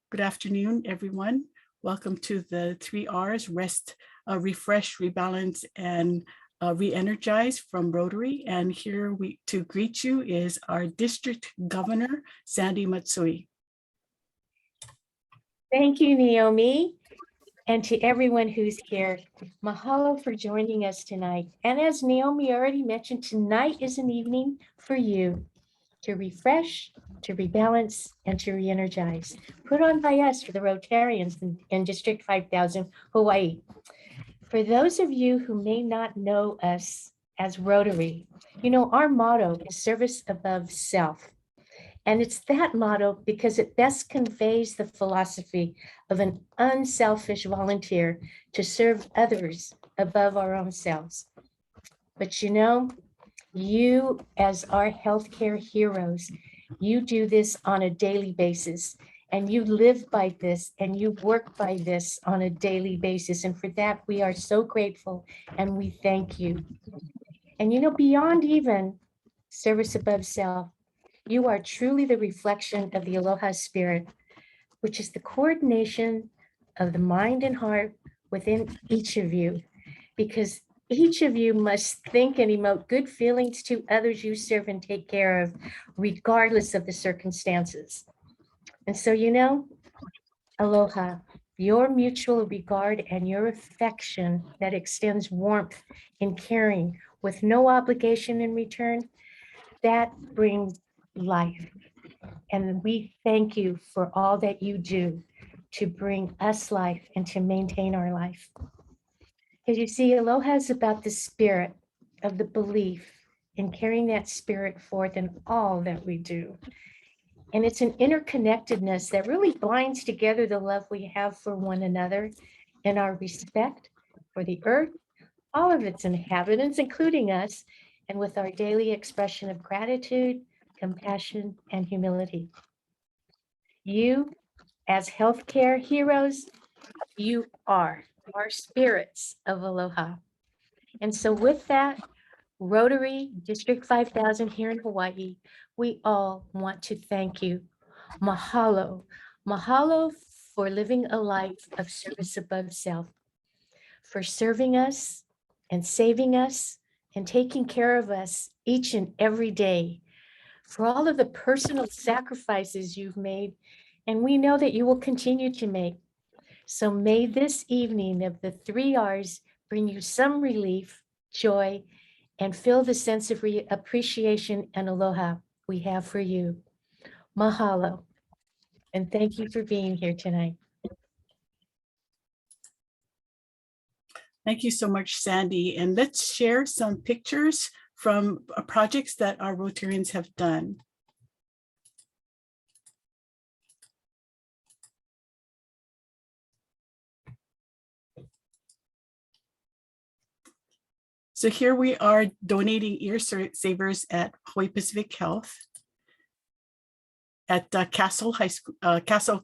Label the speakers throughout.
Speaker 1: Good afternoon, everyone. Welcome to the 3 R's, rest, refresh, rebalance, and re-energize from Rotary. And here to greet you is our District Governor, Sandy Matsui.
Speaker 2: Thank you, Naomi. And to everyone who's here, mahalo for joining us tonight. And as Naomi already mentioned, tonight is an evening for you to refresh, to rebalance, and to re-energize. Put on by us for the Rotarians in District 5000, Hawaii. For those of you who may not know us as Rotary, you know, our motto is service above self. And it's that motto because it best conveys the philosophy of an unselfish volunteer to serve others above our own selves. But you know, you as our healthcare heroes, you do this on a daily basis, and you live by this and you work by this on a daily basis. And for that, we are so grateful and we thank you. And you know, beyond even service above self, you are truly the reflection of the Aloha spirit, which is the coordination of the mind and heart within each of you, because each of you must think and emote good feelings to others you serve and take care of, regardless of the circumstances. And so, you know, aloha, your mutual regard and your affection that extends warmth in caring with no obligation in return, that brings life. And we thank you for all that you do to bring us life and to maintain our life. Because you see, aloha is about the spirit of the belief in carrying that spirit forth in all that we do. And it's an interconnectedness that really binds together the love we have for one another and our respect for the earth, all of its inhabitants, including us, and with our daily expression of gratitude, compassion, and humility. You, as healthcare heroes, you are our spirits of aloha. And so with that, Rotary District 5000 here in Hawaii, we all want to thank you. Mahalo. Mahalo for living a life of service above self, for serving us and saving us and taking care of us each and every day, for all of the personal sacrifices you've made, and we know that you will continue to make. So may this evening of the 3 R's bring you some relief, joy, and feel the sense of appreciation and aloha we have for you. Mahalo. And thank you for being here tonight.
Speaker 1: Thank you so much, Sandy. And let's share some pictures from projects that our Rotarians have done. So here we are donating ear savers at Hawaii Pacific Health, at Castle Hospital,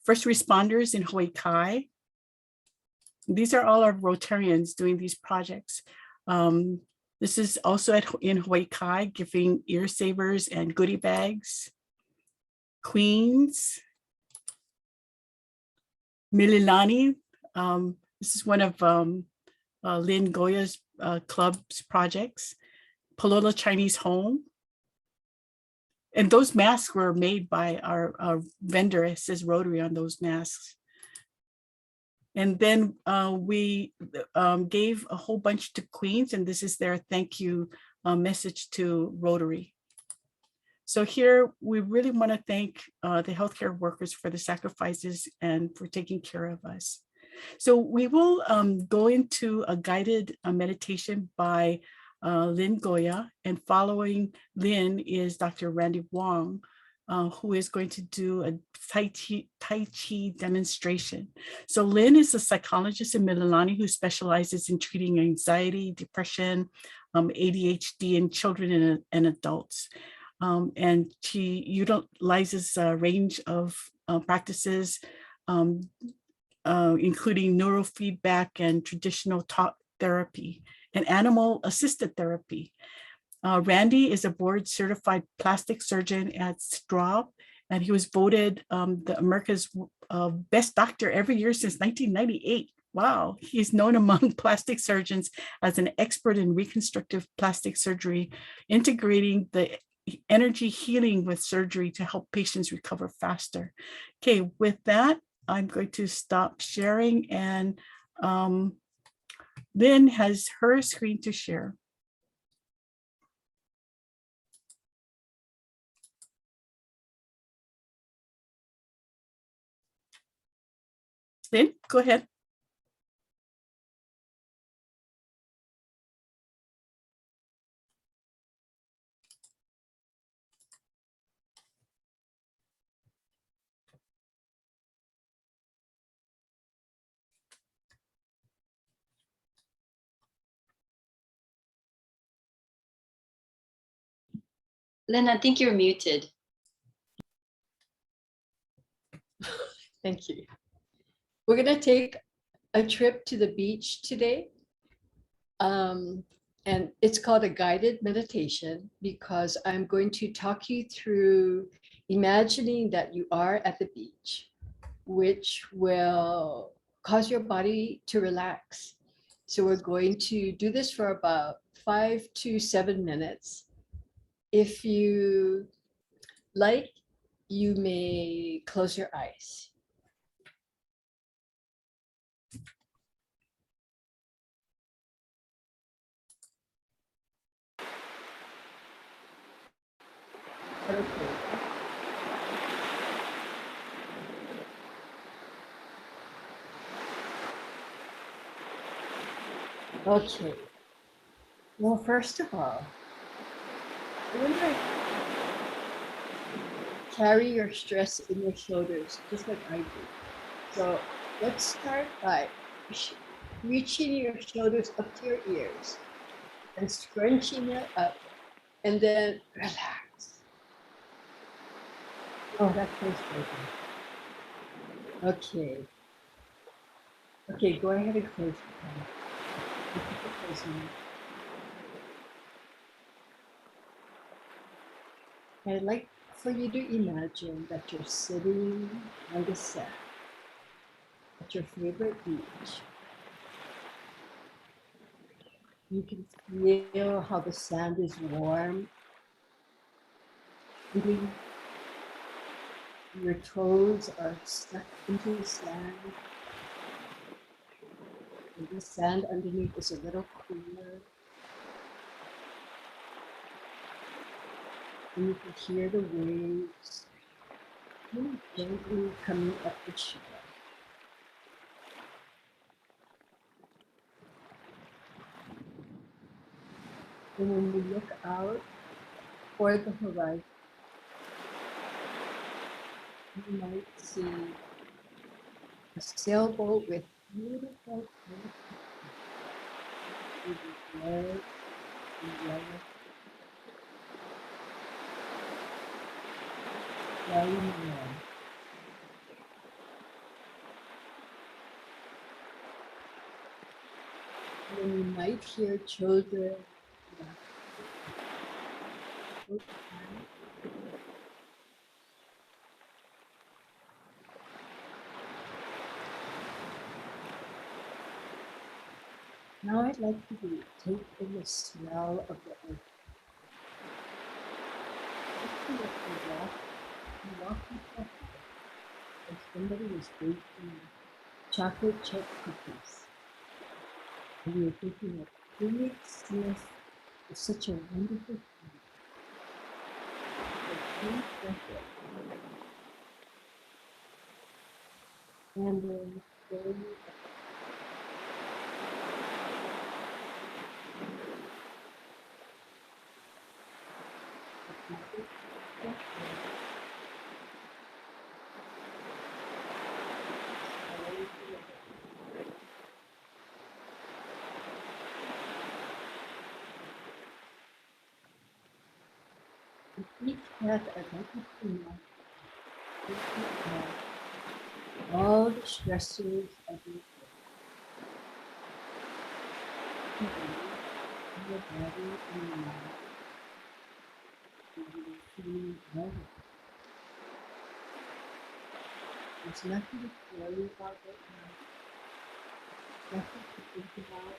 Speaker 1: first responders in Hawaii Kai. These are all our Rotarians doing these projects. This is also in Hawaii Kai, giving ear savers and goodie bags. Queens, Mililani. This is one of Lynn Goya's club's projects. Palolo Chinese Home. And those masks were made by our vendor. It says Rotary on those masks. And then we gave a whole bunch to Queens, and this is their thank you message to Rotary. So here we really want to thank the healthcare workers for the sacrifices and for taking care of us. So we will go into a guided meditation by Lynn Goya, and following Lynn is Dr. Randy Wong, who is going to do a Tai Chi demonstration. So Lynn is a psychologist in Mililani who specializes in treating anxiety, depression, ADHD in children and adults. And she utilizes a range of practices, including neurofeedback and traditional talk therapy and animal assisted therapy. Randy is a board certified plastic surgeon at Straub, and he was voted the America's best doctor every year since 1998. Wow, he's known among plastic surgeons as an expert in reconstructive plastic surgery, integrating the energy healing with surgery to help patients recover faster. Okay, with that, I'm going to stop sharing, and Lynn has her screen to share. Lynn, go ahead.
Speaker 3: Lynn, I think you're muted.
Speaker 4: Thank you. We're going to take a trip to the beach today. And it's called a guided meditation because I'm going to talk you through imagining that you are at the beach, which will cause your body to relax. So we're going to do this for about 5 to 7 minutes. If you like, you may close your eyes. Okay. Well, first of all, remember, carry your stress in your shoulders, just like I do. So let's start by reaching your shoulders up to your ears and scrunching it up, and then relax. Oh, that feels good. Okay. Okay, go ahead and close your eyes. I'd like for you to imagine that you're sitting on the sand at your favorite beach. You can feel how the sand is warm. Your toes are stuck into the sand. And the sand underneath is a little cooler. And you can hear the waves really gently coming up the shore. And when you look out toward the horizon, you might see a sailboat with beautiful red and yellow flying around. And you might hear children laughing. Now I'd like you to take in the smell of the earth. You walk into a house and somebody was baking chocolate chip cookies. And you're thinking that food smells is such a wonderful thing. And then each breath, I'd like you to know all the stressors of your body and your mind. feeling better. There's nothing to worry about right now. Nothing to think about.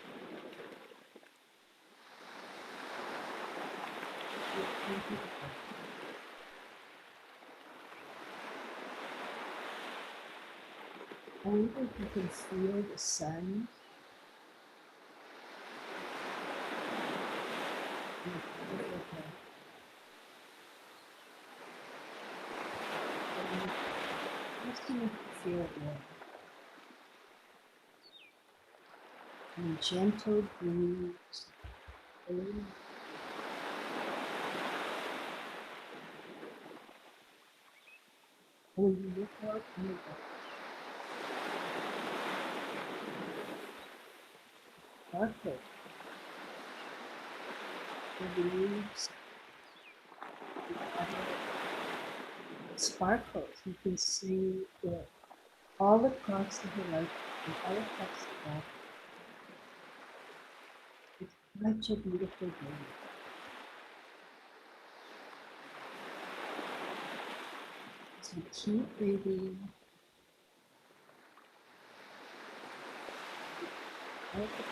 Speaker 4: Just thinking about. I wonder if you can feel the sun. in the top of your head. And just enough to feel it warm. And a gentle breeze. Blowing. And when you look out in the dark, the leaves, the water sparkles. You can see it all across the horizon and all across the water. It's such a beautiful day. So keep breathing. Out the breath.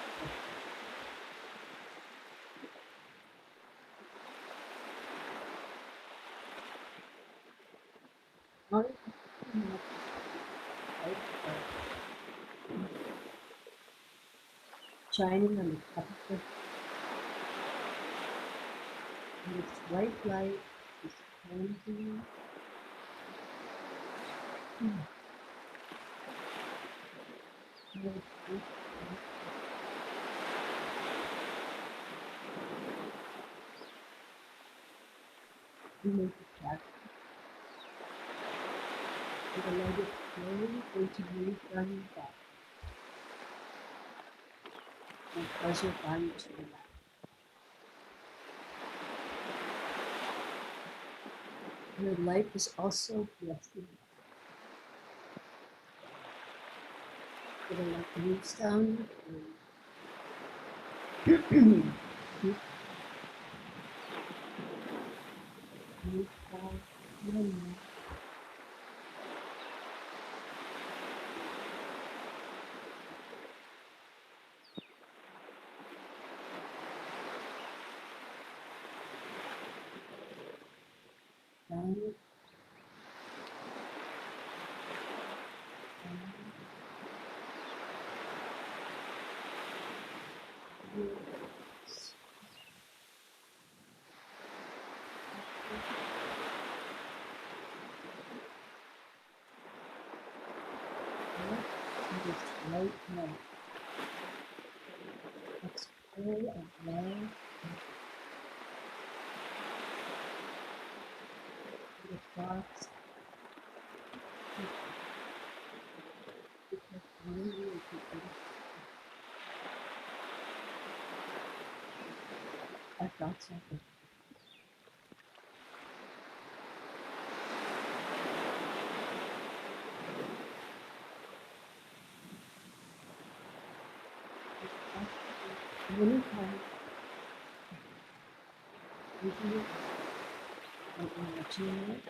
Speaker 4: Out the breath. Out the breath. Shining on the top of the head. And its white light is cleansing. You make it happen. You will let it slowly going to move down your back and cause your body to relax. Your life is also blessing. It will like moves down your body. Move down your neck. Down your right now. Let's pull and blow the thoughts. Our thoughts are good. Anytime you do it, and imagining it,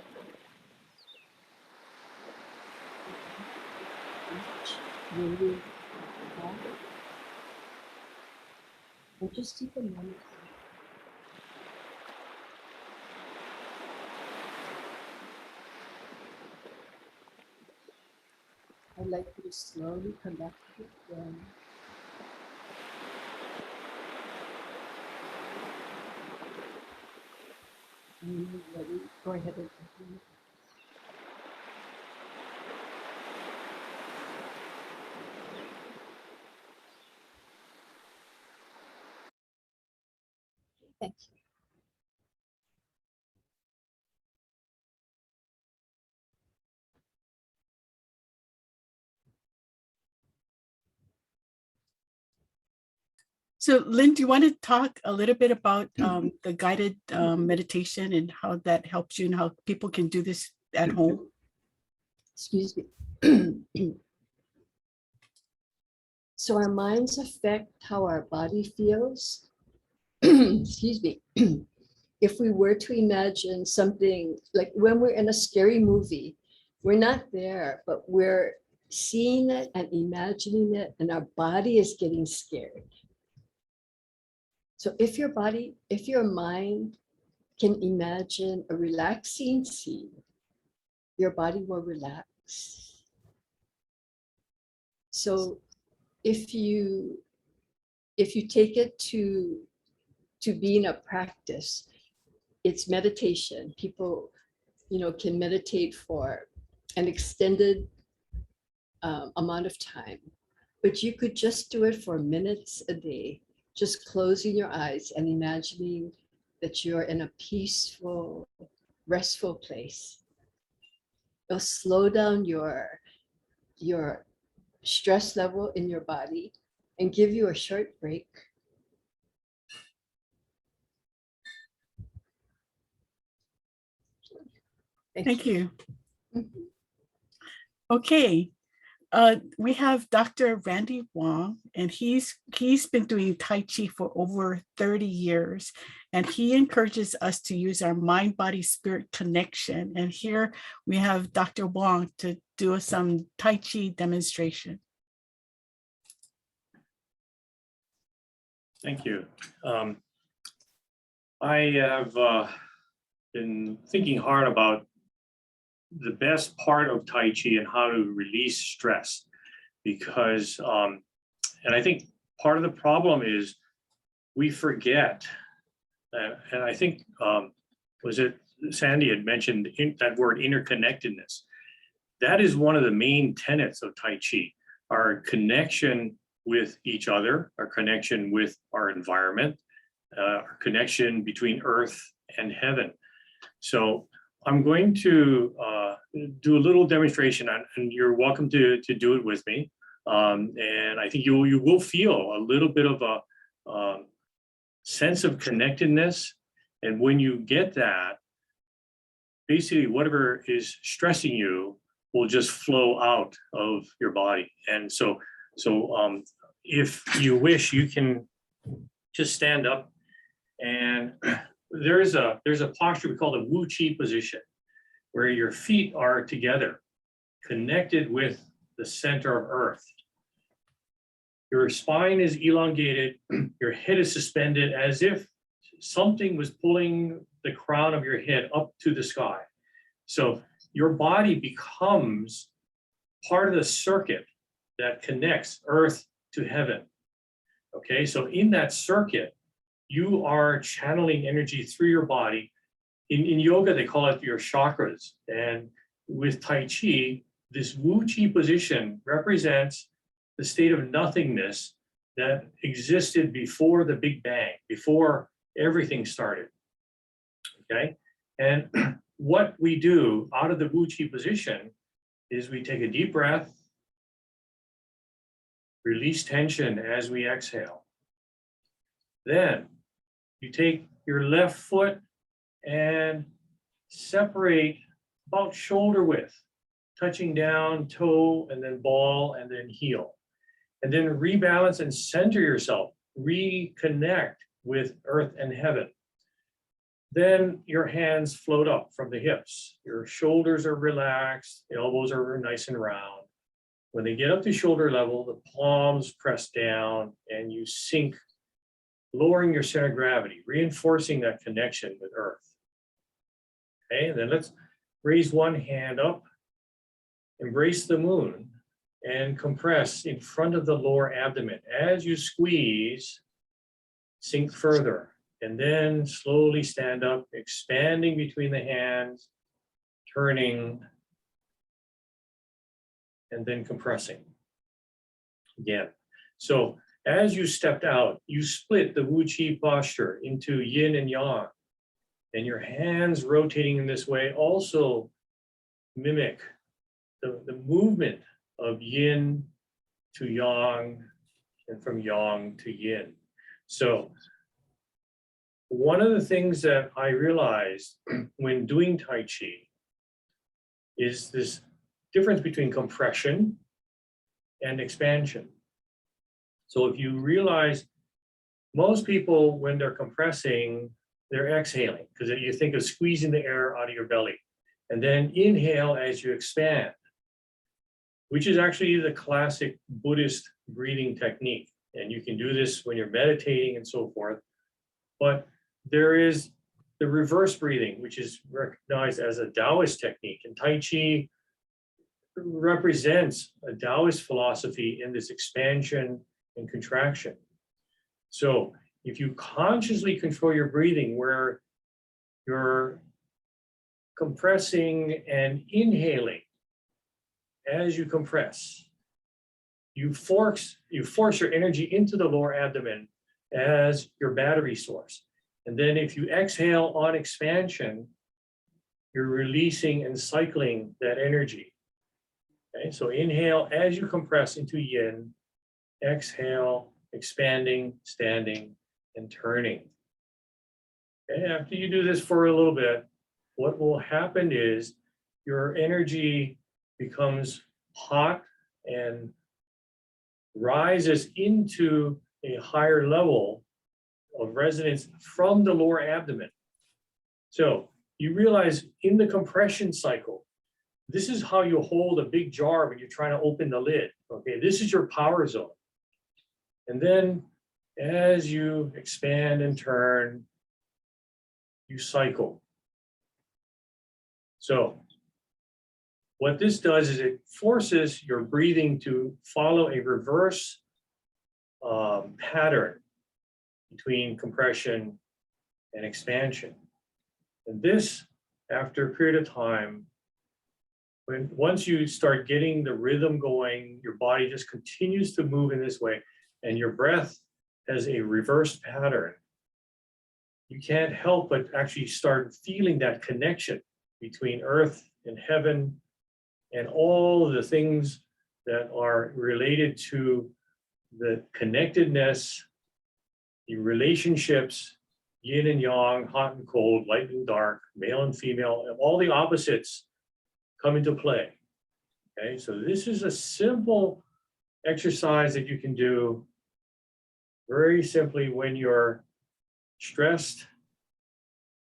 Speaker 4: each really hard, and just take a moment. I'd like you to slowly come back to the floor. And when you're ready, go ahead and open it. Thank you.
Speaker 1: So Lynn, do you want to talk a little bit about the guided meditation and how that helps you and how people can do this at home?
Speaker 4: Excuse me. So our minds affect how our body feels. Excuse me. if we were to imagine something like when we're in a scary movie, we're not there, but we're seeing it and imagining it, and our body is getting scared. So if your mind can imagine a relaxing scene, your body will relax. So if you take it to being a practice, it's meditation. People, can meditate for an extended amount of time, but you could just do it for minutes a day, just closing your eyes and imagining that you're in a peaceful, restful place. It'll slow down your stress level in your body and give you a short break.
Speaker 1: Thank you.
Speaker 4: Mhm.
Speaker 1: Okay, we have Dr. Randy Wong, and he's been doing Tai Chi for over 30 years, and he encourages us to use our mind, body, spirit connection. And here we have Dr. Wong to do some Tai Chi demonstration.
Speaker 5: Thank you. I have been thinking hard about the best part of Tai Chi and how to release stress, because, and I think part of the problem is we forget, and I think, was it Sandy had mentioned that word interconnectedness. That is one of the main tenets of Tai Chi, our connection with each other, our connection with our environment, our connection between earth and heaven. So I'm going to do a little demonstration, and you're welcome to do it with me. And I think you will feel a little bit of a sense of connectedness. And when you get that, basically whatever is stressing you will just flow out of your body. And so if you wish, you can just stand up, and there's a posture we call the Wu Chi position, where your feet are together, connected with the center of earth. Your spine is elongated, your head is suspended as if something was pulling the crown of your head up to the sky. So your body becomes part of the circuit that connects earth to heaven. Okay, so in that circuit, you are channeling energy through your body. In yoga, they call it your chakras. And with Tai Chi, this Wu Chi position represents the state of nothingness that existed before the Big Bang, before everything started. Okay, and what we do out of the Wu Chi position is we take a deep breath, release tension as we exhale. Then you take your left foot and separate about shoulder width, touching down toe and then ball and then heel. And then rebalance and center yourself, reconnect with earth and heaven. Then your hands float up from the hips. Your shoulders are relaxed, the elbows are nice and round. When they get up to shoulder level, the palms press down and you sink, lowering your center of gravity, reinforcing that connection with earth. Okay, and then let's raise one hand up, embrace the moon, and compress in front of the lower abdomen. As you squeeze, sink further, and then slowly stand up, expanding between the hands, turning, and then compressing again. So as you stepped out, you split the Wu Chi posture into yin and yang, and your hands rotating in this way also mimic the movement of yin to yang and from yang to yin. So one of the things that I realized when doing Tai Chi is this difference between compression and expansion. So if you realize most people, when they're compressing, they're exhaling, because you think of squeezing the air out of your belly. And then inhale as you expand, which is actually the classic Buddhist breathing technique. And you can do this when you're meditating and so forth. But there is the reverse breathing, which is recognized as a Taoist technique. And Tai Chi represents a Taoist philosophy in this expansion and contraction. So if you consciously control your breathing, where you're compressing and inhaling as you compress, you force your energy into the lower abdomen as your battery source. And then if you exhale on expansion, you're releasing and cycling that energy. Okay, so inhale as you compress into yin, exhale, expanding, standing, and turning. Okay, after you do this for a little bit, what will happen is your energy becomes hot and rises into a higher level of resonance from the lower abdomen. So you realize in the compression cycle, this is how you hold a big jar when you're trying to open the lid. Okay, this is your power zone. And then as you expand and turn, you cycle. So what this does is it forces your breathing to follow a reverse pattern between compression and expansion. And this, after a period of time, once you start getting the rhythm going, your body just continues to move in this way, and your breath has a reverse pattern. You can't help but actually start feeling that connection between earth and heaven and all of the things that are related to the connectedness, the relationships, yin and yang, hot and cold, light and dark, male and female, and all the opposites come into play. Okay, so this is a simple exercise that you can do very simply when you're stressed,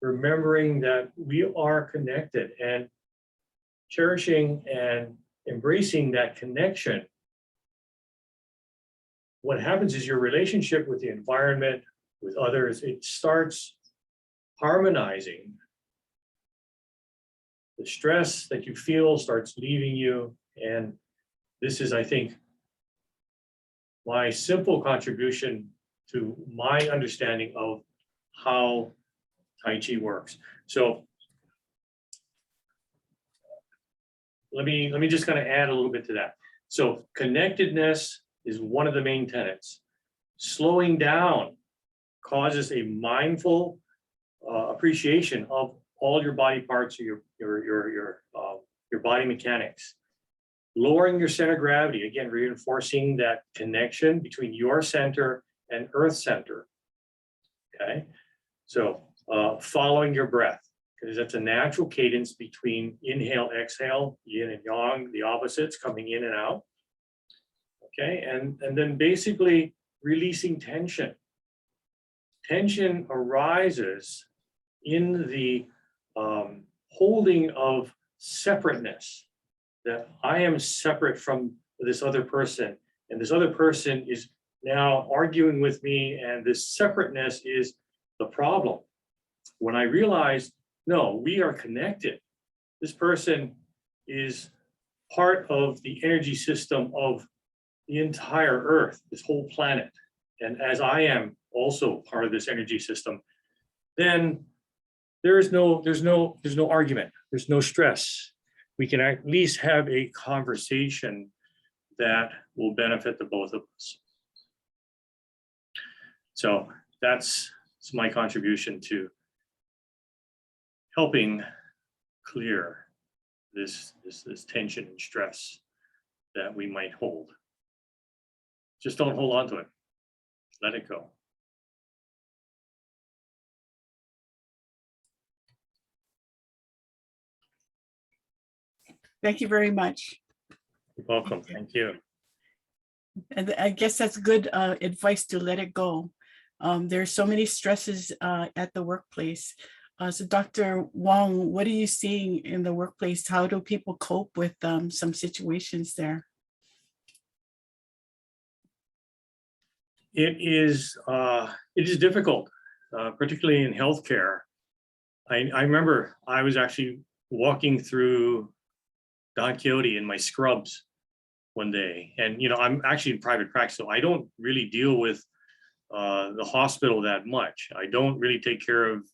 Speaker 5: remembering that we are connected and cherishing and embracing that connection. What happens is your relationship with the environment, with others, it starts harmonizing. The stress that you feel starts leaving you. And this is, I think, my simple contribution to my understanding of how Tai Chi works. So let me just kind of add a little bit to that. So connectedness is one of the main tenets. Slowing down causes a mindful appreciation of all your body parts, or your body mechanics. Lowering your center of gravity, again, reinforcing that connection between your center and earth center. Okay, so following your breath, because that's a natural cadence between inhale, exhale, yin and yang, the opposites coming in and out. Okay, and then basically releasing tension. Tension arises in the holding of separateness, that I am separate from this other person, and this other person is now arguing with me, and this separateness is the problem. When I realized, no, we are connected. This person is part of the energy system of the entire Earth, this whole planet. And as I am also part of this energy system, then there's no argument, there's no stress. We can at least have a conversation that will benefit the both of us. So that's my contribution to helping clear this tension and stress that we might hold. Just don't hold on to it. Let it go.
Speaker 1: Thank you very much.
Speaker 5: You're welcome. Thank you.
Speaker 1: And I guess that's good advice, to let it go. There's so many stresses at the workplace. So Dr. Wong, what are you seeing in the workplace? How do people cope with some situations there?
Speaker 5: It is difficult, particularly in healthcare. I remember I was actually walking through Don Quixote in my scrubs one day, and I'm actually in private practice, so I don't really deal with the hospital that much. I don't really take care of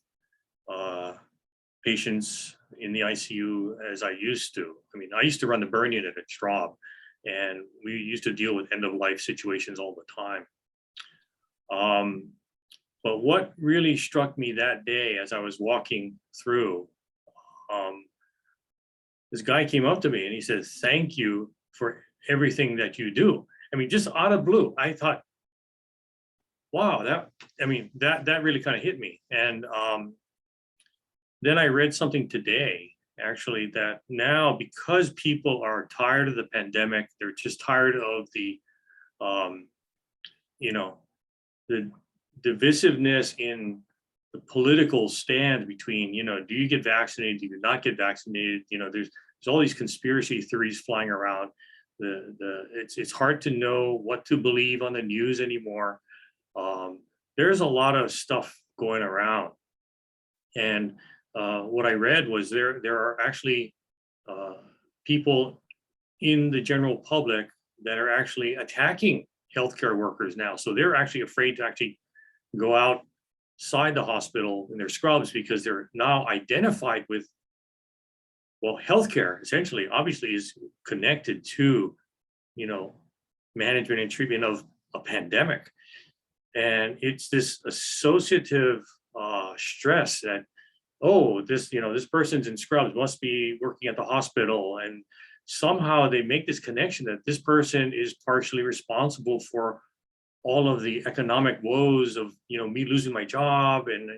Speaker 5: patients in the ICU as I used to. I mean, I used to run the burn unit at Straub, and we used to deal with end of life situations all the time. But what really struck me that day as I was walking through, this guy came up to me and he said, "Thank you for everything that you do." I mean, just out of blue, I thought, wow, that really kind of hit me. And then I read something today, actually, that now because people are tired of the pandemic, they're just tired of the divisiveness in the political stand between, do you get vaccinated, do you not get vaccinated? There's all these conspiracy theories flying around. It's hard to know what to believe on the news anymore. There's a lot of stuff going around, and what I read was there are actually people in the general public that are actually attacking healthcare workers now. So they're actually afraid to actually go outside the hospital in their scrubs because they're now identified with, well, healthcare essentially, obviously, is connected to, management and treatment of a pandemic. And it's this associative stress that, oh, this person's in scrubs, must be working at the hospital. And somehow they make this connection that this person is partially responsible for all of the economic woes of, me losing my job, and,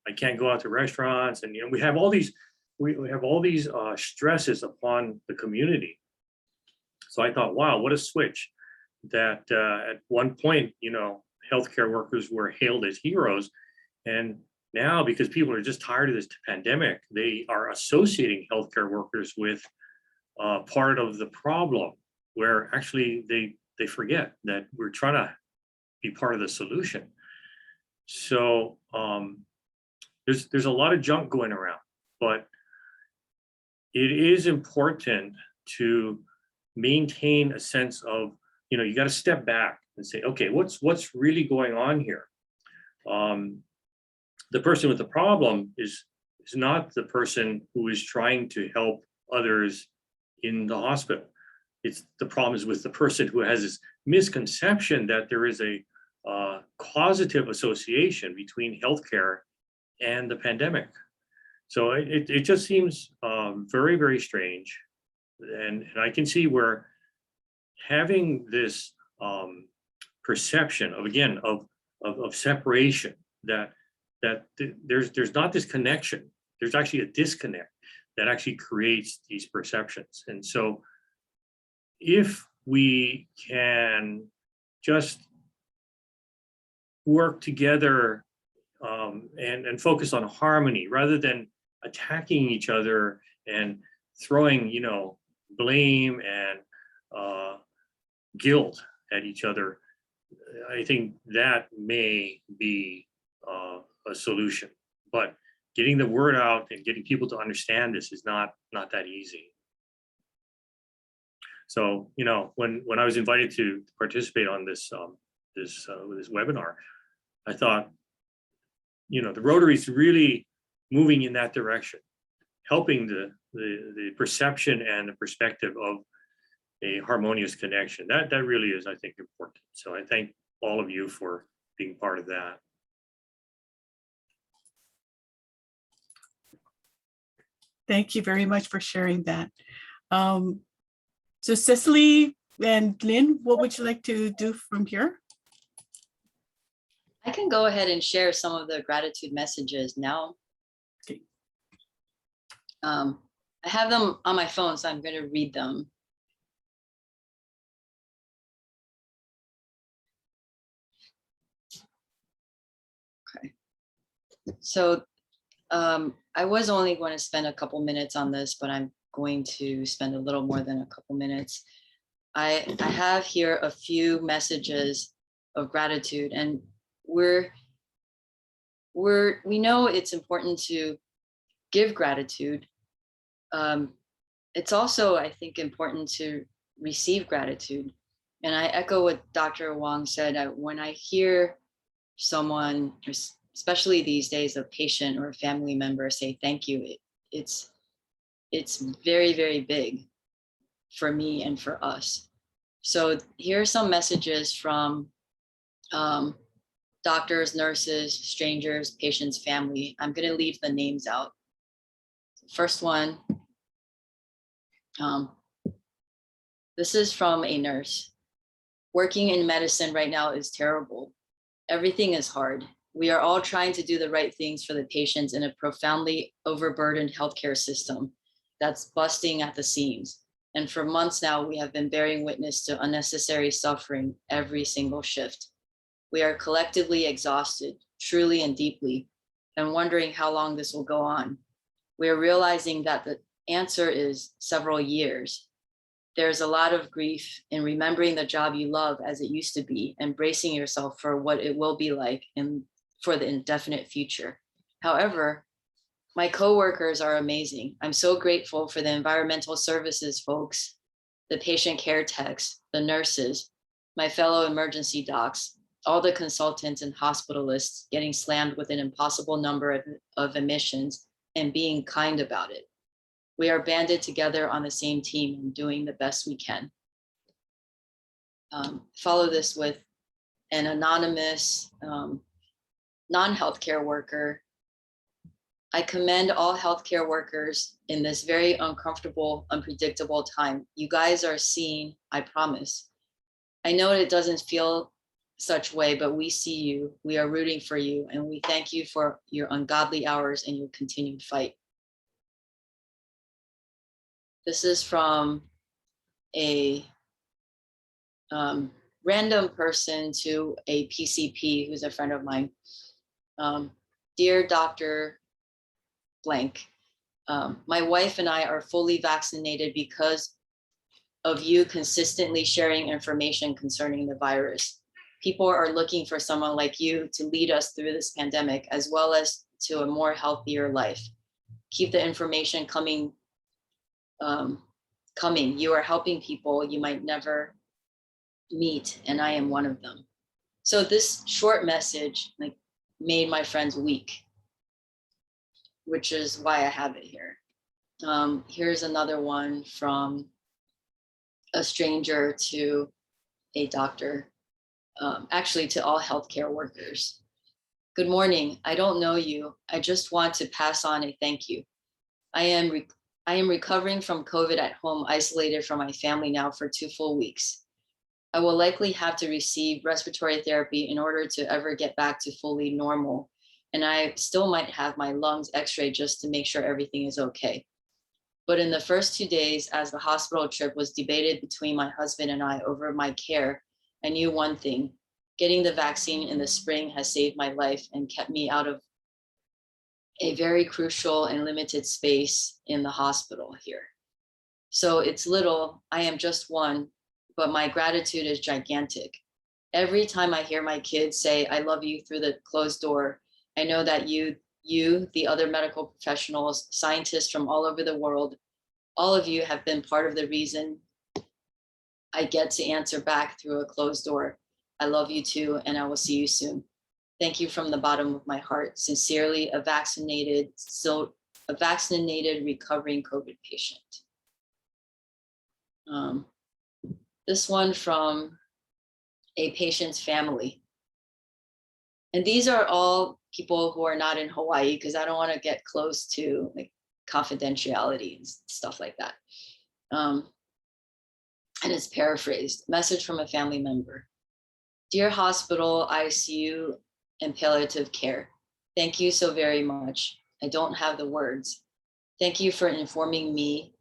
Speaker 5: I can't go out to restaurants. And, we have all these stresses upon the community. So I thought, wow, what a switch that at one point, healthcare workers were hailed as heroes. And now, because people are just tired of this pandemic, they are associating healthcare workers with part of the problem, where actually they forget that we're trying to be part of the solution. So there's a lot of junk going around, but it is important to maintain a sense of, you got to step back and say, okay, what's really going on here? The person with the problem is not the person who is trying to help others in the hospital. It's the problem is with the person who has this misconception that there is a causative association between healthcare and the pandemic. So it just seems very, very strange. And I can see where having this perception of separation, that there's not this connection, there's actually a disconnect that actually creates these perceptions. And so if we can just work together and focus on harmony rather than attacking each other and throwing, blame and guilt at each other, I think that may be a solution. But getting the word out and getting people to understand this is not that easy. So, when I was invited to participate on this webinar, I thought, the Rotary's really moving in that direction, helping the perception and the perspective of a harmonious connection. That really is, I think, important. So I thank all of you for being part of that.
Speaker 1: Thank you very much for sharing that. So Cecily and Lynn, what would you like to do from here?
Speaker 3: I can go ahead and share some of the gratitude messages now.
Speaker 1: Okay.
Speaker 3: I have them on my phone, so I'm going to read them. So I was only going to spend a couple minutes on this, but I'm going to spend a little more than a couple minutes. I have here a few messages of gratitude, and we know it's important to give gratitude. It's also, I think, important to receive gratitude. And I echo what Dr. Wong said. When I hear someone, especially these days, a patient or a family member say thank you, it's very, very big for me and for us. So here are some messages from doctors, nurses, strangers, patients, family. I'm going to leave the names out. First one, this is from a nurse. Working in medicine right now is terrible. Everything is hard. We are all trying to do the right things for the patients in a profoundly overburdened healthcare system that's busting at the seams. And for months now, we have been bearing witness to unnecessary suffering every single shift. We are collectively exhausted, truly and deeply, and wondering how long this will go on. We are realizing that the answer is several years. There's a lot of grief in remembering the job you love as it used to be, and bracing yourself for what it will be like for the indefinite future. However, my coworkers are amazing. I'm so grateful for the environmental services folks, the patient care techs, the nurses, my fellow emergency docs, all the consultants and hospitalists getting slammed with an impossible number of admissions and being kind about it. We are banded together on the same team and doing the best we can. Follow this with an anonymous non-healthcare worker. I commend all healthcare workers in this very uncomfortable, unpredictable time. You guys are seen, I promise. I know it doesn't feel such way, but we see you, we are rooting for you, and we thank you for your ungodly hours and your continued fight. This is from a random person to a PCP who's a friend of mine. Dear Dr. Blank, my wife and I are fully vaccinated because of you consistently sharing information concerning the virus. People are looking for someone like you to lead us through this pandemic, as well as to a more healthier life. Keep the information coming. You are helping people you might never meet, and I am one of them. So this short message made my friends weak, which is why I have it here. Here's another one from a stranger to a doctor, actually to all healthcare workers. Good morning. I don't know you. I just want to pass on a thank you. I am recovering from COVID at home, isolated from my family now for 2 full weeks. I will likely have to receive respiratory therapy in order to ever get back to fully normal. And I still might have my lungs x-rayed just to make sure everything is okay. But in the first 2 days, as the hospital trip was debated between my husband and I over my care, I knew one thing: getting the vaccine in the spring has saved my life and kept me out of a very crucial and limited space in the hospital here. So it's little, I am just one, but my gratitude is gigantic. Every time I hear my kids say, I love you through the closed door, I know that you, the other medical professionals, scientists from all over the world, all of you have been part of the reason I get to answer back through a closed door. I love you too, and I will see you soon. Thank you from the bottom of my heart. Sincerely, a vaccinated recovering COVID patient. This one from a patient's family. And these are all people who are not in Hawaii, because I don't want to get close to confidentiality and stuff like that. And it's paraphrased. Message from a family member. Dear hospital, ICU, and palliative care, thank you so very much. I don't have the words. Thank you for informing me.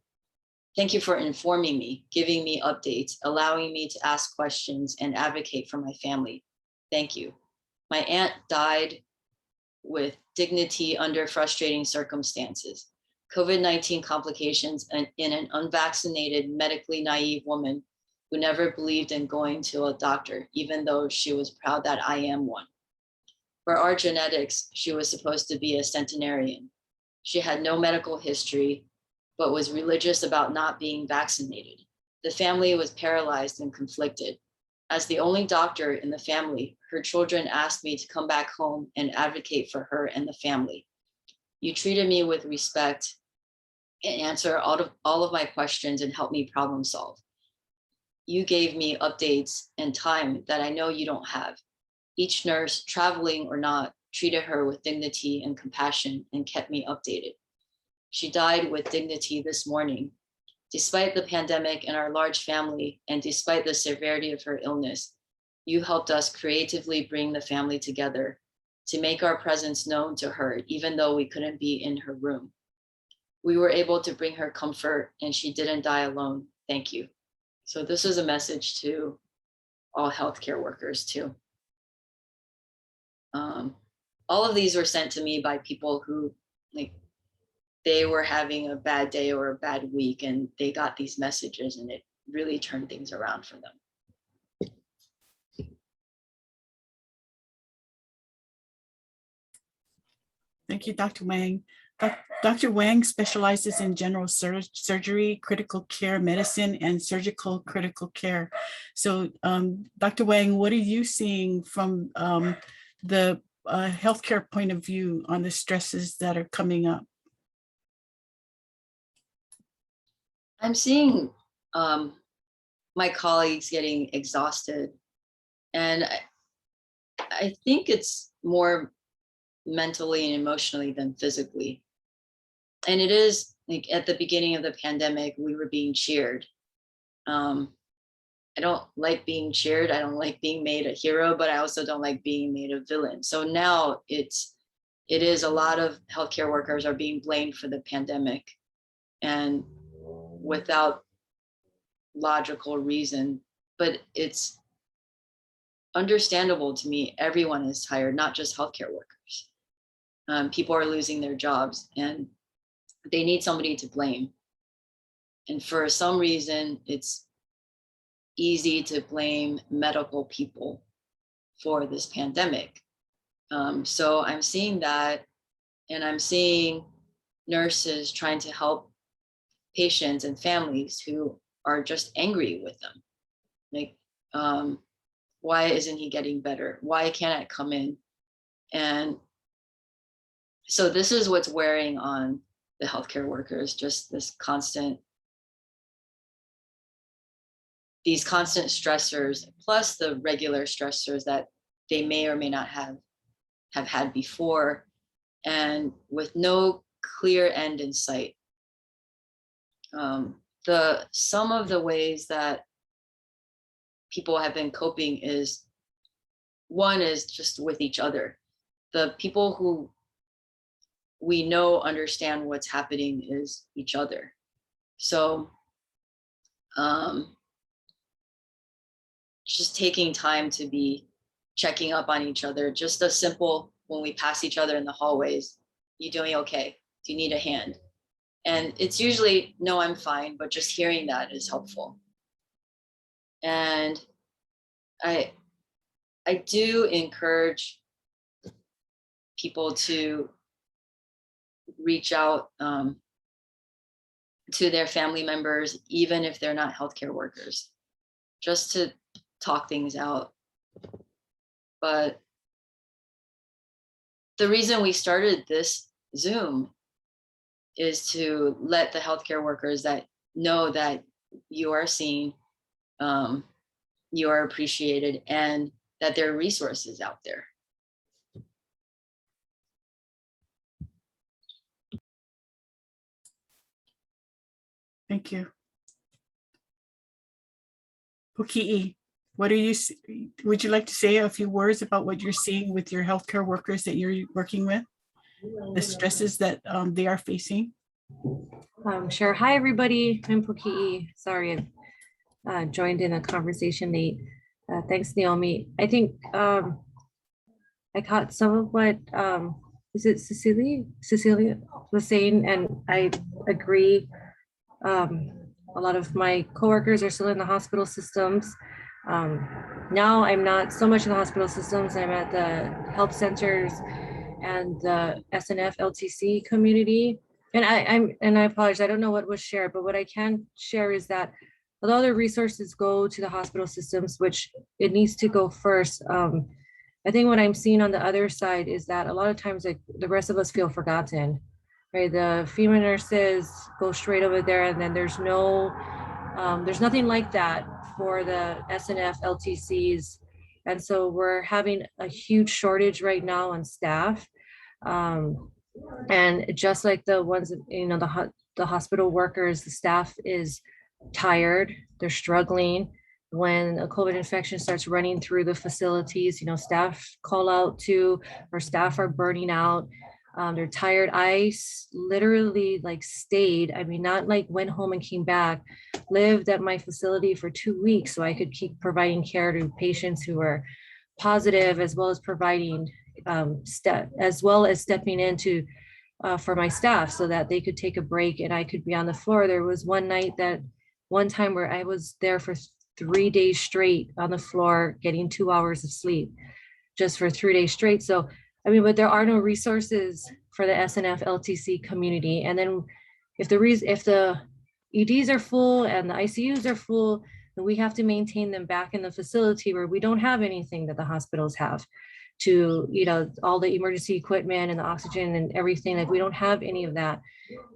Speaker 3: Thank you for informing me, giving me updates, allowing me to ask questions and advocate for my family. Thank you. My aunt died with dignity under frustrating circumstances. COVID-19 complications in an unvaccinated, medically naive woman who never believed in going to a doctor, even though she was proud that I am one. For our genetics, she was supposed to be a centenarian. She had no medical history, but was religious about not being vaccinated. The family was paralyzed and conflicted. As the only doctor in the family, her children asked me to come back home and advocate for her and the family. You treated me with respect and answer all of my questions and help me problem solve. You gave me updates and time that I know you don't have. Each nurse, traveling or not, treated her with dignity and compassion and kept me updated. She died with dignity this morning. Despite the pandemic and our large family, and despite the severity of her illness, you helped us creatively bring the family together to make our presence known to her, even though we couldn't be in her room. We were able to bring her comfort and she didn't die alone. Thank you. So this is a message to all healthcare workers too. All of these were sent to me by people who, like, they were having a bad day or a bad week and they got these messages and it really turned things around for them.
Speaker 1: Thank you, Dr. Wang. Dr. Wang specializes in general surgery, critical care medicine, and surgical critical care. So Dr. Wang, what are you seeing from the healthcare point of view on the stresses that are coming up?
Speaker 3: I'm seeing my colleagues getting exhausted, and I think it's more mentally and emotionally than physically. And it is like at the beginning of the pandemic, we were being cheered. I don't like being cheered. I don't like being made a hero, but I also don't like being made a villain. So now it is a lot of healthcare workers are being blamed for the pandemic, and without logical reason, but it's understandable to me. Everyone is tired, not just healthcare workers. People are losing their jobs and they need somebody to blame. And for some reason, it's easy to blame medical people for this pandemic. So I'm seeing that, and I'm seeing nurses trying to help patients and families who are just angry with them. Like, why isn't he getting better? Why can't I come in? And so this is what's wearing on the healthcare workers, just these constant stressors, plus the regular stressors that they may or may not have had before, and with no clear end in sight. Some of the ways that people have been coping is, one is just with each other. The people who we know understand what's happening is each other. So just taking time to be checking up on each other, just a simple, when we pass each other in the hallways, you doing okay? Do you need a hand? And it's usually, no, I'm fine, but just hearing that is helpful. And I do encourage people to reach out to their family members, even if they're not healthcare workers, just to talk things out. But the reason we started this Zoom is to let the healthcare workers that know that you are seen, you are appreciated, and that there are resources out there.
Speaker 1: Thank you. Puki'i, what are you, would you like to say a few words about what you're seeing with your healthcare workers that you're working with, the stresses that they are facing?
Speaker 6: Sure. Hi, everybody. I'm Puki'i. Sorry, I joined in a conversation late. Thanks, Naomi. I think I caught some of what is it Cecilia was saying, and I agree. A lot of my coworkers are still in the hospital systems. Now I'm not so much in the hospital systems. I'm at the health centers and the SNF LTC community. And I apologize, I don't know what was shared, but what I can share is that a lot of the resources go to the hospital systems, which it needs to go first. I think what I'm seeing on the other side is that a lot of times, like, the rest of us feel forgotten, right? The female nurses go straight over there, and then there's nothing like that for the SNF LTCs. And so we're having a huge shortage right now on staff. And just like the ones, the hospital workers, the staff is tired, they're struggling. When a COVID infection starts running through the facilities, staff call out too, or staff are burning out. They're tired. I literally stayed, not went home and came back, lived at my facility for 2 weeks so I could keep providing care to patients who were positive, as well as providing stepping into for my staff so that they could take a break and I could be on the floor. There was one time where I was there for 3 days straight on the floor, getting 2 hours of sleep just for 3 days straight. So, but there are no resources for the SNF LTC community. And then if the EDs are full and the ICUs are full, then we have to maintain them back in the facility where we don't have anything that the hospitals have to, all the emergency equipment and the oxygen and everything. We don't have any of that.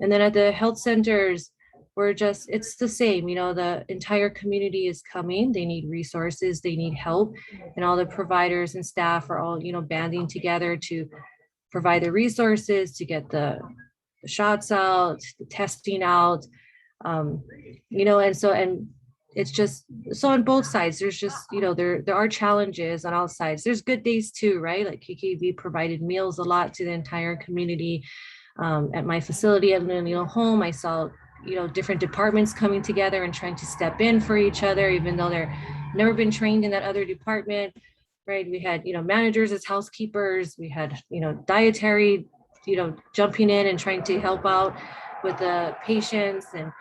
Speaker 6: And then at the health centers, it's the same, the entire community is coming. They need resources, they need help, and all the providers and staff are all, banding together to provide the resources to get the shots out, the testing out, and it's just, so on both sides, there's just, there are challenges on all sides. There's good days too, right? Like KKV provided meals a lot to the entire community. At my facility at home, I saw different departments coming together and trying to step in for each other, even though they're never been trained in that other department, right? We had, managers as housekeepers, we had, dietary, jumping in and trying to help out with the patients and,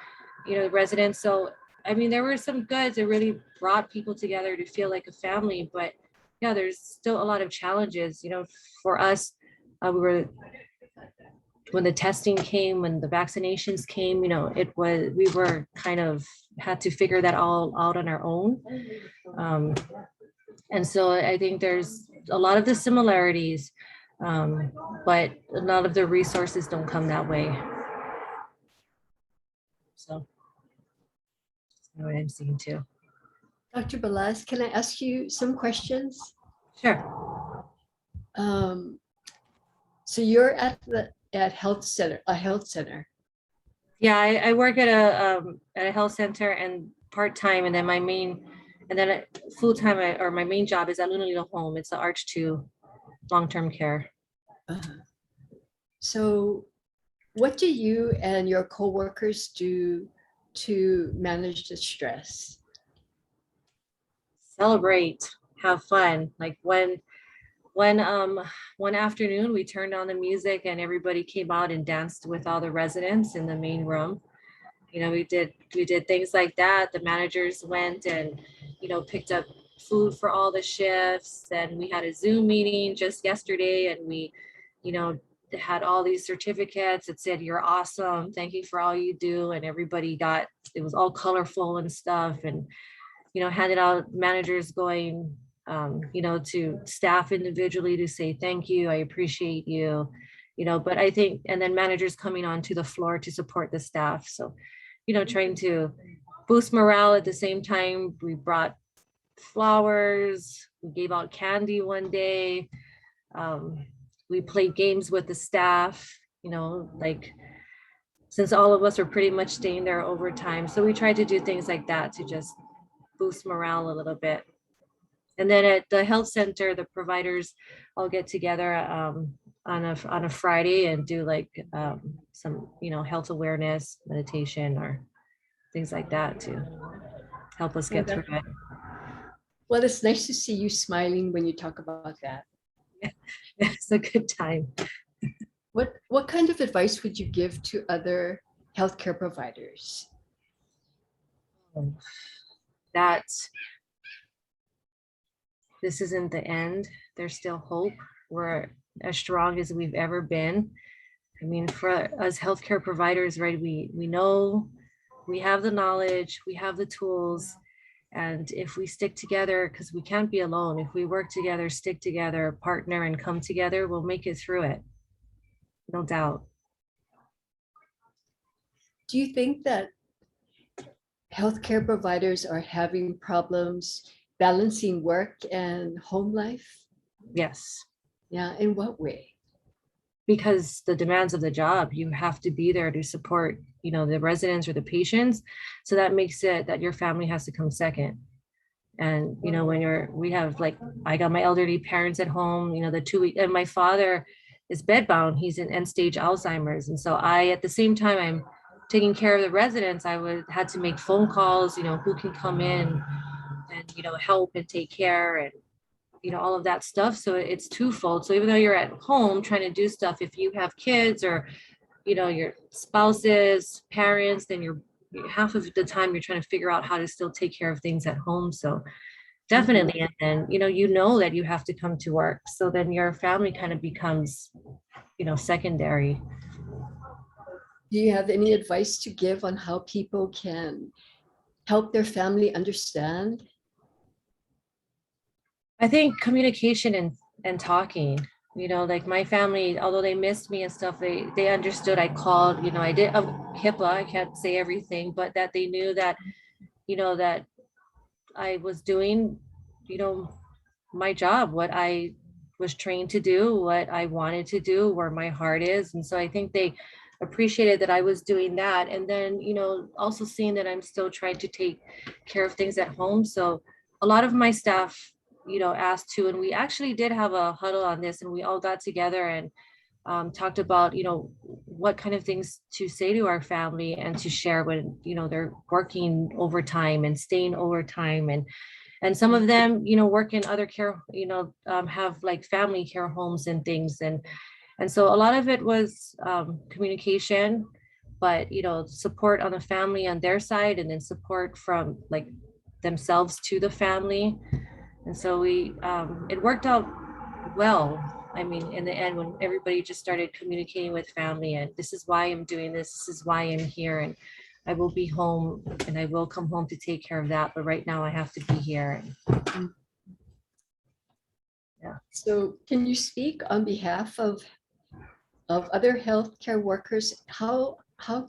Speaker 6: residents. So, there were some goods that really brought people together to feel like a family, but yeah, there's still a lot of challenges, for us. When the testing came, when the vaccinations came, we were kind of had to figure that all out on our own. And so I think there's a lot of the similarities, but a lot of the resources don't come that way. So that's what I'm seeing too.
Speaker 4: Dr. Balaz, can I ask you some questions?
Speaker 6: Sure.
Speaker 4: So you're at a health center.
Speaker 6: Yeah, I work at a health center and part-time, and then full-time, or my main job is at Lunalilo Home. It's the Arch 2 long-term care.
Speaker 4: So what do you and your coworkers do to manage the stress?
Speaker 6: Celebrate, have fun. Like when one afternoon we turned on the music and everybody came out and danced with all the residents in the main room. We did things like that. The managers went and picked up food for all the shifts, and we had a Zoom meeting just yesterday, and we had all these certificates that said you're awesome, thank you for all you do, and everybody it was all colorful and stuff, and handed out, managers going to staff individually to say thank you, I appreciate you, but I think, and then managers coming onto the floor to support the staff. So trying to boost morale. At the same time, we brought flowers, we gave out candy one day, we played games with the staff, since all of us were pretty much staying there overtime. So we tried to do things like that to just boost morale a little bit. And then at the health center, the providers all get together on a Friday and do some health awareness meditation or things like that to help us get through it.
Speaker 4: Well, it's nice to see you smiling when you talk about that.
Speaker 6: It's a good time.
Speaker 4: What kind of advice would you give to other healthcare providers?
Speaker 6: That this isn't the end. There's still hope. We're as strong as we've ever been. I mean, for us healthcare providers, right, we know we have the knowledge, we have the tools, and if we stick together, because we can't be alone, if we work together, stick together, partner, and come together, we'll make it through it. No doubt.
Speaker 4: Do you think that healthcare providers are having problems balancing work and home life?
Speaker 6: Yes.
Speaker 4: Yeah, in what way?
Speaker 6: Because the demands of the job, you have to be there to support, the residents or the patients. So that makes it that your family has to come second. And, we have I got my elderly parents at home, the 2 week, and my father is bedbound. He's in end stage Alzheimer's. And so at the same time, I'm taking care of the residents. Had to make phone calls, who can come in and, help and take care and, all of that stuff. So it's twofold. So even though you're at home trying to do stuff, if you have kids or, your spouses, parents, then you're half of the time you're trying to figure out how to still take care of things at home. So definitely. And then, that you have to come to work. So then your family kind of becomes, secondary.
Speaker 4: Do you have any advice to give on how people can help their family understand?
Speaker 6: I think communication and talking, my family, although they missed me and stuff, they understood. I called, I did a HIPAA, I can't say everything, but that they knew that, that I was doing, my job, what I was trained to do, what I wanted to do, where my heart is. And so I think they appreciated that I was doing that. And then, also seeing that I'm still trying to take care of things at home. So a lot of my staff, asked to, and we actually did have a huddle on this, and we all got together and talked about, what kind of things to say to our family and to share when, they're working overtime and staying overtime. And some of them, work in other care, have family care homes and things. And so a lot of it was communication, but, support on the family on their side, and then support from themselves to the family. And so it worked out well. I mean, in the end, when everybody just started communicating with family, and this is why I'm doing this is why I'm here, and I will be home and I will come home to take care of that. But right now I have to be here. Yeah.
Speaker 4: So can you speak on behalf of other healthcare workers? How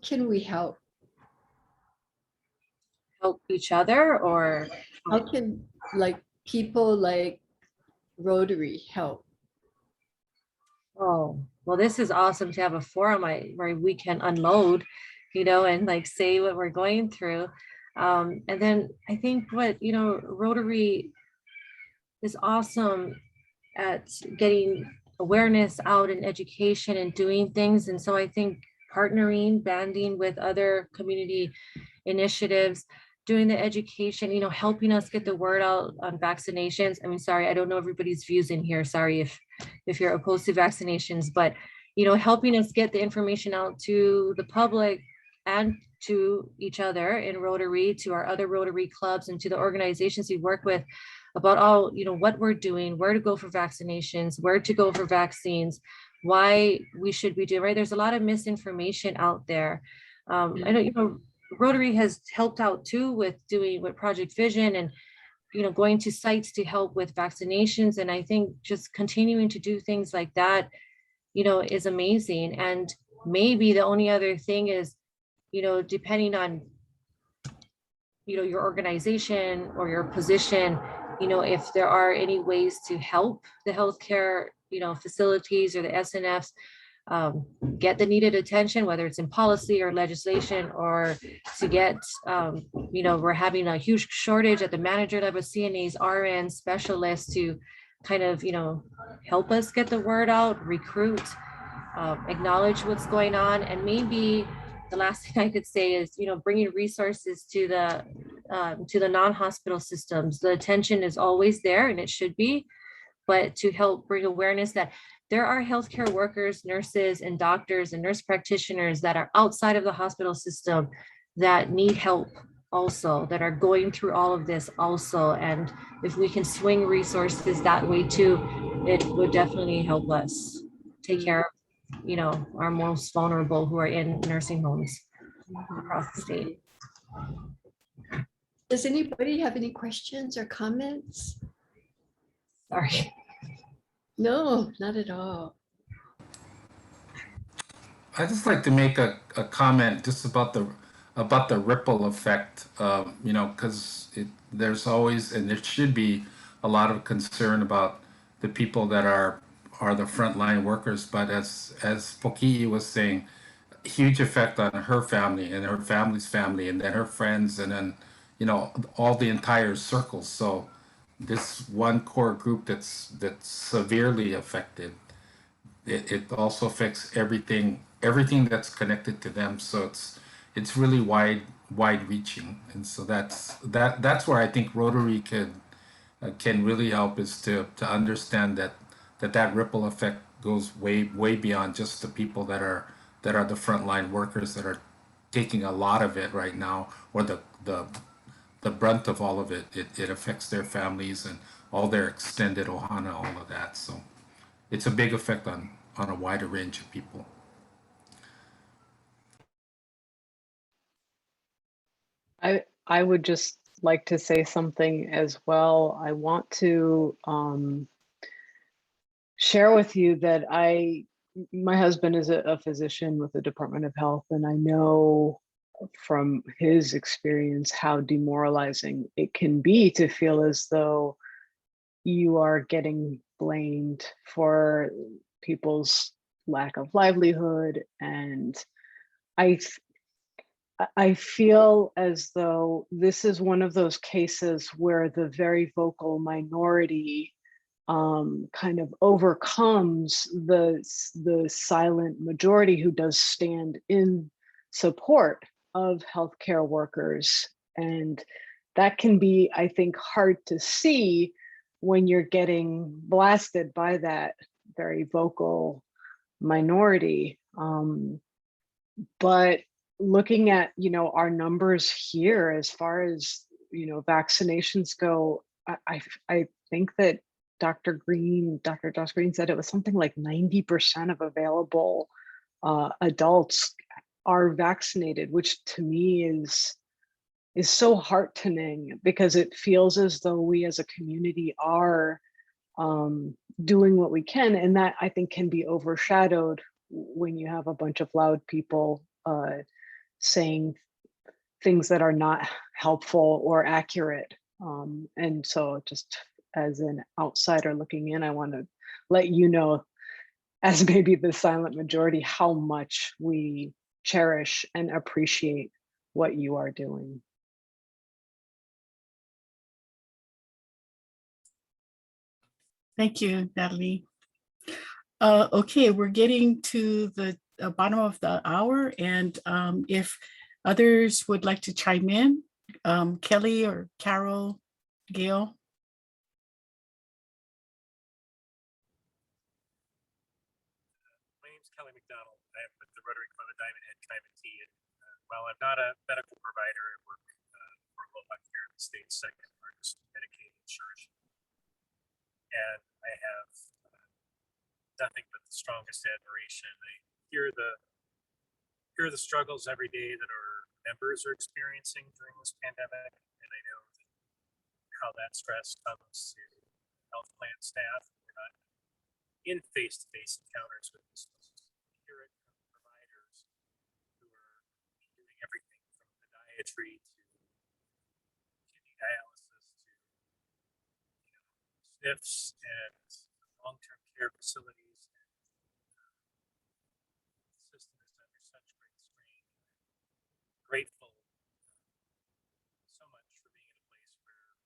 Speaker 4: can we help?
Speaker 6: Help each other, or
Speaker 4: How can people like Rotary help?
Speaker 6: oh, well, this is awesome to have a forum where we can unload, and say what we're going through. And then I think what, Rotary is awesome at getting awareness out and education and doing things. And so I think banding with other community initiatives, doing the education, helping us get the word out on vaccinations. I mean, sorry, I don't know everybody's views in here. Sorry if you're opposed to vaccinations, but, helping us get the information out to the public and to each other in Rotary, to our other Rotary clubs, and to the organizations we work with about all, what we're doing, where to go for vaccinations, where to go for vaccines, why we should be doing, right? There's a lot of misinformation out there. I know, Rotary has helped out too with Project Vision and, going to sites to help with vaccinations. And I think just continuing to do things like that, is amazing. And maybe the only other thing is, depending on, your organization or your position, if there are any ways to help the healthcare, facilities or the SNFs get the needed attention, whether it's in policy or legislation, or to get, we're having a huge shortage at the manager level, CNAs, RNs, specialists to kind of, help us get the word out, recruit, acknowledge what's going on. And maybe the last thing I could say is, bringing resources to the non-hospital systems. The attention is always there, and it should be, but to help bring awareness that there are healthcare workers, nurses, and doctors and nurse practitioners that are outside of the hospital system that need help also, that are going through all of this also. And if we can swing resources that way too, it would definitely help us take care of, you know, our most vulnerable who are in nursing homes across the state.
Speaker 4: Does anybody have any questions or comments?
Speaker 6: Sorry.
Speaker 4: No, not at all.
Speaker 7: I just like to make a comment just about the ripple effect, you know, because there's always and there should be a lot of concern about the people that are the frontline workers. But as Poki'i was saying, huge effect on her family and her family's family, and then her friends, and then you know all the entire circle. So this one core group that's severely affected, it also affects everything that's connected to them. So it's really wide reaching, and so that's where I think Rotary can really help, is to understand that ripple effect goes way beyond just the people that are the frontline workers that are taking a lot of it right now, or the brunt of all of it. It affects their families and all their extended ohana, all of that. So it's a big effect on a wider range of people.
Speaker 8: I would just like to say something as well. I want to share with you that my husband is a physician with the Department of Health, and I know from his experience how demoralizing it can be to feel as though you are getting blamed for people's lack of livelihood. And I feel as though this is one of those cases where the very vocal minority kind of overcomes the silent majority who does stand in support of healthcare workers. And that can be, I think, hard to see when you're getting blasted by that very vocal minority. But looking at, you know, our numbers here as far as, you know, vaccinations go, I think that Dr. Josh Green said it was something like 90% of available adults are vaccinated, which to me is so heartening, because it feels as though we as a community are doing what we can. And that, I think, can be overshadowed when you have a bunch of loud people saying things that are not helpful or accurate. And so just as an outsider looking in, I want to let you know, as maybe the silent majority, how much we cherish and appreciate what you are doing.
Speaker 1: Thank you, Natalie. Okay, we're getting to the bottom of the hour, and if others would like to chime in, Kelly or Carol, Gail.
Speaker 9: My name is Kelly Mcdonald. I am with the Rotary Club of Diamond Head Kaiman-T. And while I'm not a medical provider, I work for Aloha Care, the state's second largest Medicaid insurance. And I have nothing but the strongest admiration. I hear the struggles every day that our members are experiencing during this pandemic, and I know how that stress comes to health plan staff. We're not in face-to-face encounters with this. Hear it from providers who are doing everything from podiatry to kidney dialysis to SNFs and long-term care facilities. The system is under such great strain. I'm grateful so much for being in a place where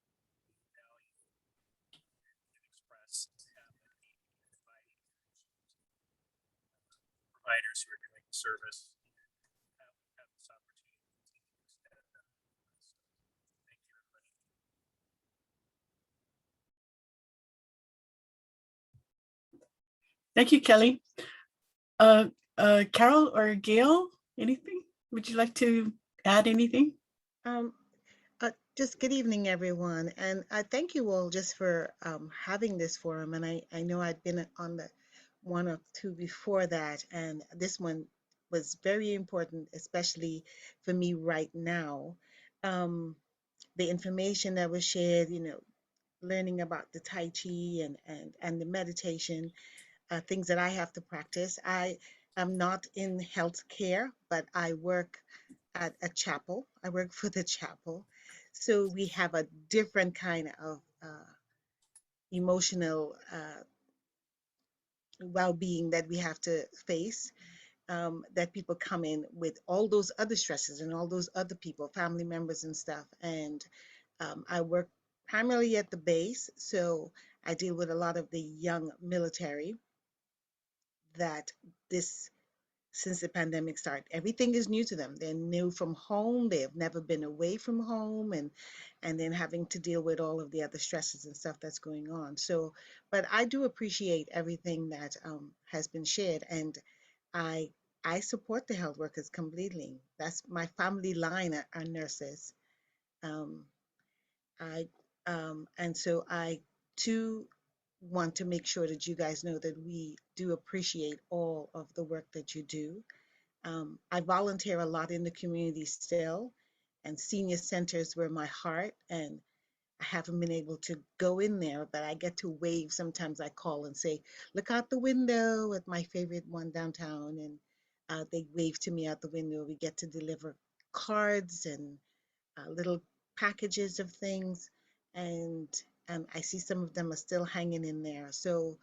Speaker 9: we value and can express and have empathy and providing providers who are doing service and have this opportunity to continue to extend them. So, thank you, everybody.
Speaker 1: Thank you, Kelly. Carol or Gail, anything? Would you like to add anything?
Speaker 10: Um, just good evening, everyone. And I thank you all just for having this forum. And I know I'd been on the one or two before that. And this one was very important, especially for me right now. The information that was shared, learning about the Tai Chi and the meditation, things that I have to practice. I am not in healthcare, but I work at a chapel. I work for the chapel. So we have a different kind of emotional well-being that we have to face, that people come in with all those other stresses and all those other people, family members and stuff. And I work primarily at the base, so I deal with a lot of the young military that this since the pandemic started. Everything is new to them. They're new from home. They have never been away from home, and then having to deal with all of the other stresses and stuff that's going on. So, but I do appreciate everything that has been shared, and I I support the health workers completely. That's my family line are nurses. Um, I and so I too want to make sure that you guys know that we do appreciate all of the work that you do. I volunteer a lot in the community still, and senior centers were my heart. And I haven't been able to go in there, but I get to wave. Sometimes I call and say, "Look out the window" at my favorite one downtown, and they wave to me out the window. We get to deliver cards and little packages of things, and I see some of them are still hanging in there. So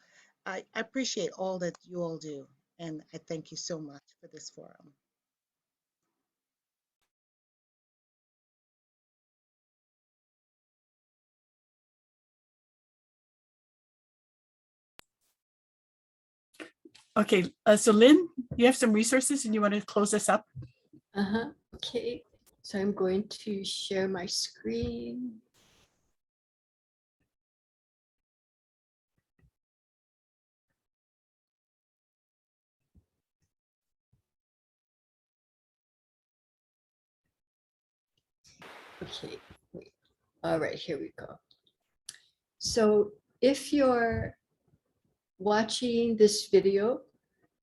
Speaker 10: I appreciate all that you all do, and I thank you so much for this forum.
Speaker 1: Okay, so Lynn, you have some resources and you want to close us up?
Speaker 4: Okay, so I'm going to share my screen. Okay, wait. All right, here we go. So if you're watching this video,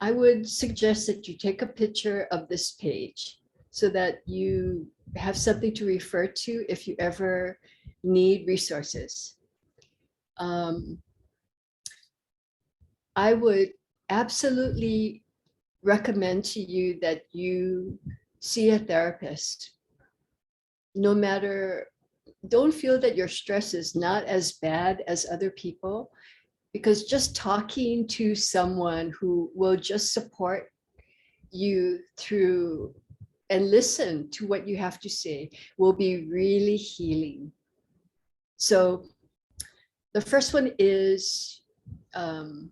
Speaker 4: I would suggest that you take a picture of this page so that you have something to refer to if you ever need resources. I would absolutely recommend to you that you see a therapist. No matter, don't feel that your stress is not as bad as other people, because just talking to someone who will just support you through and listen to what you have to say will be really healing. So the first one is, of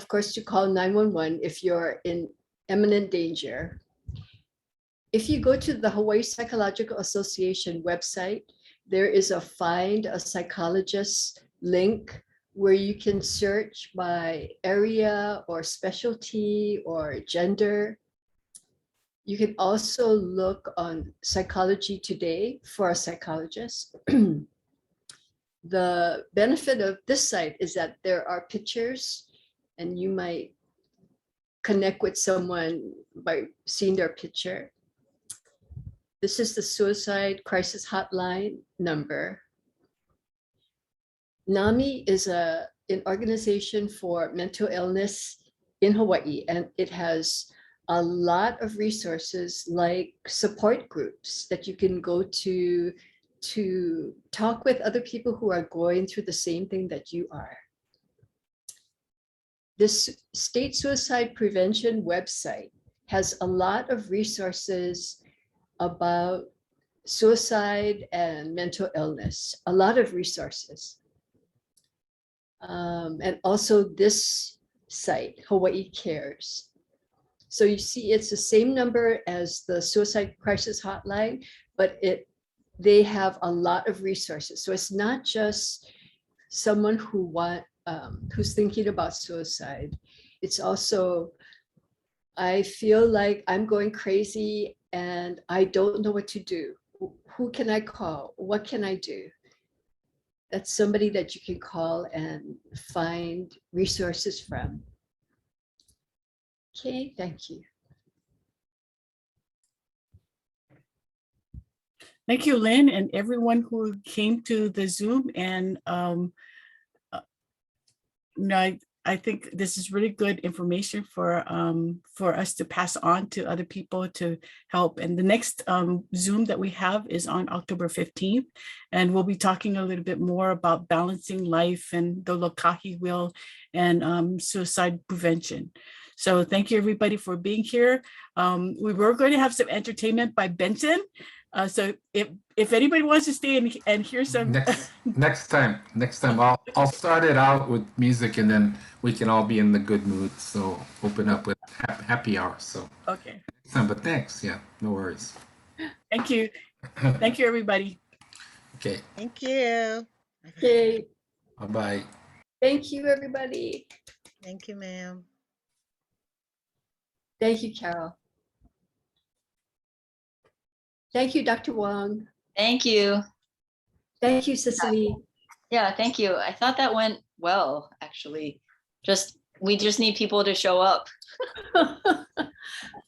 Speaker 4: course, to call 911 if you're in imminent danger. If you go to the Hawaii Psychological Association website, there is a Find a Psychologist link where you can search by area or specialty or gender. You can also look on Psychology Today for a psychologist. The benefit of this site is that there are pictures, and you might connect with someone by seeing their picture. This is the Suicide Crisis Hotline number. Nami is an organization for mental illness in Hawaii, and it has a lot of resources like support groups that you can go to talk with other people who are going through the same thing that you are. This state suicide prevention website has a lot of resources about suicide and mental illness, a lot of resources. And also this site, Hawaii Cares. So you see it's the same number as the Suicide Crisis Hotline, but they have a lot of resources. So it's not just someone who who's thinking about suicide. It's also, I feel like I'm going crazy and I don't know what to do. Who can I call? What can I do? That's somebody that you can call and find resources from. Okay, thank you.
Speaker 1: Thank you, Lynn, and everyone who came to the Zoom. And I think this is really good information for us to pass on to other people to help. And the next Zoom that we have is on October 15th. And we'll be talking a little bit more about balancing life and the Lokahi wheel and suicide prevention. So thank you everybody for being here. We were going to have some entertainment by Benton. So if anybody wants to stay and hear some
Speaker 7: next time I'll start it out with music, and then we can all be in the good mood. So open up with happy hour. So
Speaker 1: okay,
Speaker 7: but thanks. Yeah, no worries.
Speaker 1: thank you everybody.
Speaker 7: Okay,
Speaker 10: Thank you.
Speaker 4: Okay,
Speaker 7: bye.
Speaker 4: thank you, everybody.
Speaker 10: Thank you, ma'am.
Speaker 4: Thank you, Carol. Thank you, Dr. Wong.
Speaker 3: Thank you.
Speaker 4: Thank you, Cecily.
Speaker 3: Yeah, thank you. I thought that went well, actually. We just need people to show up.